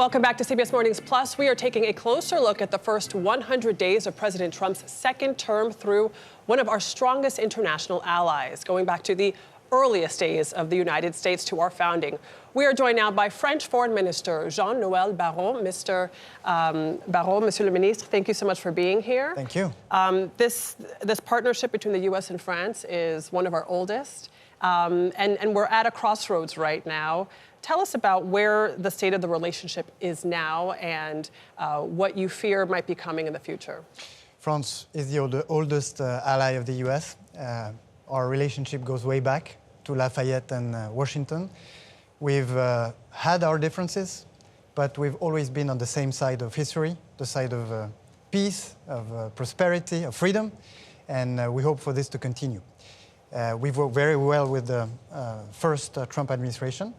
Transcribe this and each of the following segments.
Welcome back to CBS Mornings Plus. We are taking a closer look at the first 100 days of President Trump's second term through one of our strongest international allies, going back to the earliest days of the United States to our founding. We are joined now by French Foreign Minister Jean-Noël Barrot. Mr. Barrot, Monsieur le Ministre, thank you so much for being here. Thank you. This partnership between the U.S. and France is one of our oldest, and we're at a crossroads right now. Tell us about where the state of the relationship is now and what you fear might be coming in the future. France is the oldest ally of the U.S. Our relationship goes way back to Lafayette and Washington. We've had our differences, but we've always been on the same side of history, the side of peace, of prosperity, of freedom, and we hope for this to continue. We've worked very well with the first Trump administration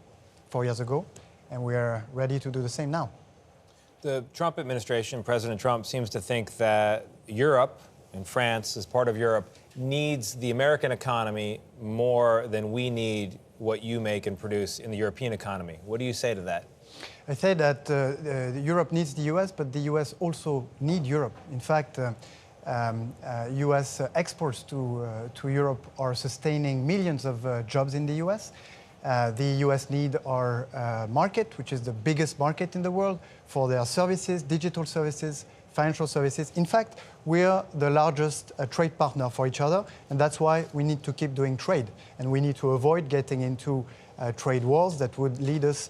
4 years ago, and we are ready to do the same now. The Trump administration, President Trump, seems to think that Europe, and France as part of Europe, needs the American economy more than we need what you make and produce in the European economy. What do you say to that? I say that Europe needs the U.S., but the U.S. also needs Europe. In fact, U.S. exports to Europe are sustaining millions of jobs in the U.S. The U.S. need our market, which is the biggest market in the world, for their services, digital services, financial services. In fact, we are the largest trade partner for each other, and that's why we need to keep doing trade. And we need to avoid getting into trade wars that would lead us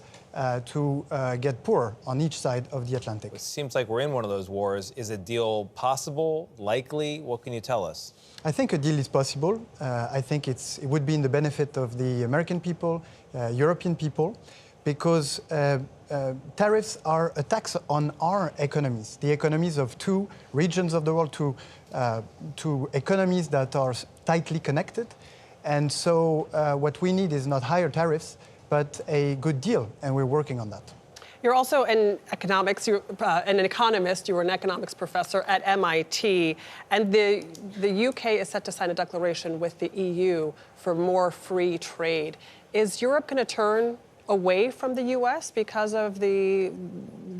to get poorer on each side of the Atlantic. It seems like we're in one of those wars. Is a deal possible, likely? What can you tell us? I think a deal is possible. I think it would be in the benefit of the American people, European people, because tariffs are a tax on our economies, the economies of two regions of the world, two economies that are tightly connected. And so what we need is not higher tariffs, but a good deal, and we're working on that. You're also in economics, you're an economist, you were an economics professor at MIT, and the UK is set to sign a declaration with the EU for more free trade. Is Europe going to turn away from the U.S. because of the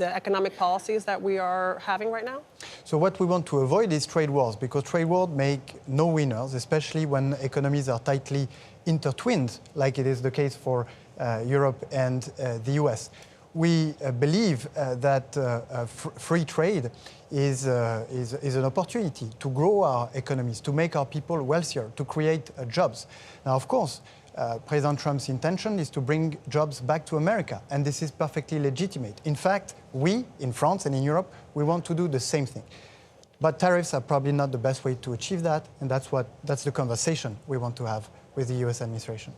economic policies that we are having right now? So what we want to avoid is trade wars, because trade wars make no winners, especially when economies are tightly intertwined, like it is the case for Europe and the U.S. We believe that free trade is an opportunity to grow our economies, to make our people wealthier, to create jobs. Now, of course, President Trump's intention is to bring jobs back to America, and this is perfectly legitimate. In fact, we, in France and in Europe, we want to do the same thing. But tariffs are probably not the best way to achieve that, and that's the conversation we want to have with the U.S. administration.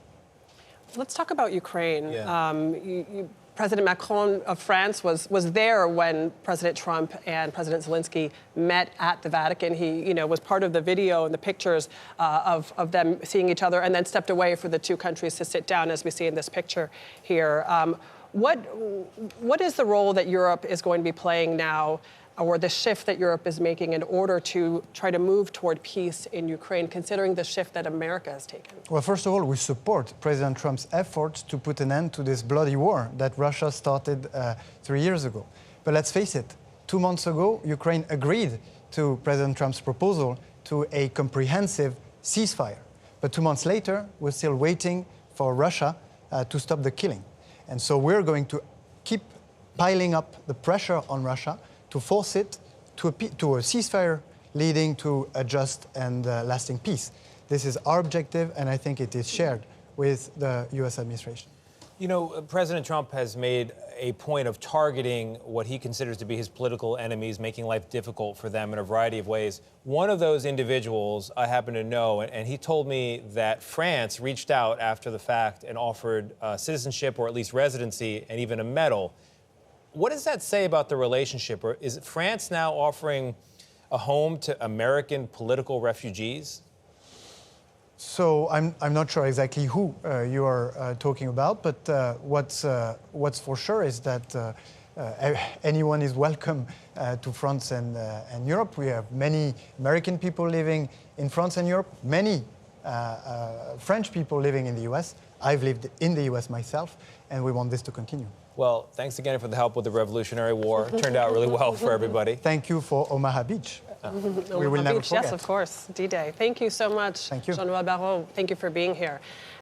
Let's talk about Ukraine. Yeah. President Macron of France was there when President Trump and President Zelensky met at the Vatican. He, was part of the video and the pictures of them seeing each other, and then stepped away for the two countries to sit down, as we see in this picture here. What is the role that Europe is going to be playing now, or the shift that Europe is making in order to try to move toward peace in Ukraine, considering the shift that America has taken? Well, first of all, we support President Trump's efforts to put an end to this bloody war that Russia started 3 years ago. But let's face it, 2 months ago, Ukraine agreed to President Trump's proposal to a comprehensive ceasefire. But 2 months later, we're still waiting for Russia to stop the killing. And so we're going to keep piling up the pressure on Russia to force it to a ceasefire leading to a just and lasting peace. This is our objective, and I think it is shared with the U.S. administration. President Trump has made a point of targeting what he considers to be his political enemies, making life difficult for them in a variety of ways. One of those individuals I happen to know, and he told me that France reached out after the fact and offered citizenship, or at least residency, and even a medal. What does that say about the relationship? Or is France now offering a home to American political refugees? So I'm not sure exactly who you are talking about, but what's for sure is that anyone is welcome to France and Europe. We have many American people living in France and Europe, many French people living in the U.S. I've lived in the U.S. myself, and we want this to continue. Well, thanks again for the help with the Revolutionary War. It turned out really well for everybody. Thank you for Omaha Beach. We will never forget. Yes, of course, D-Day. Thank you so much, Thank you. Jean-Noël Barrot. Thank you for being here.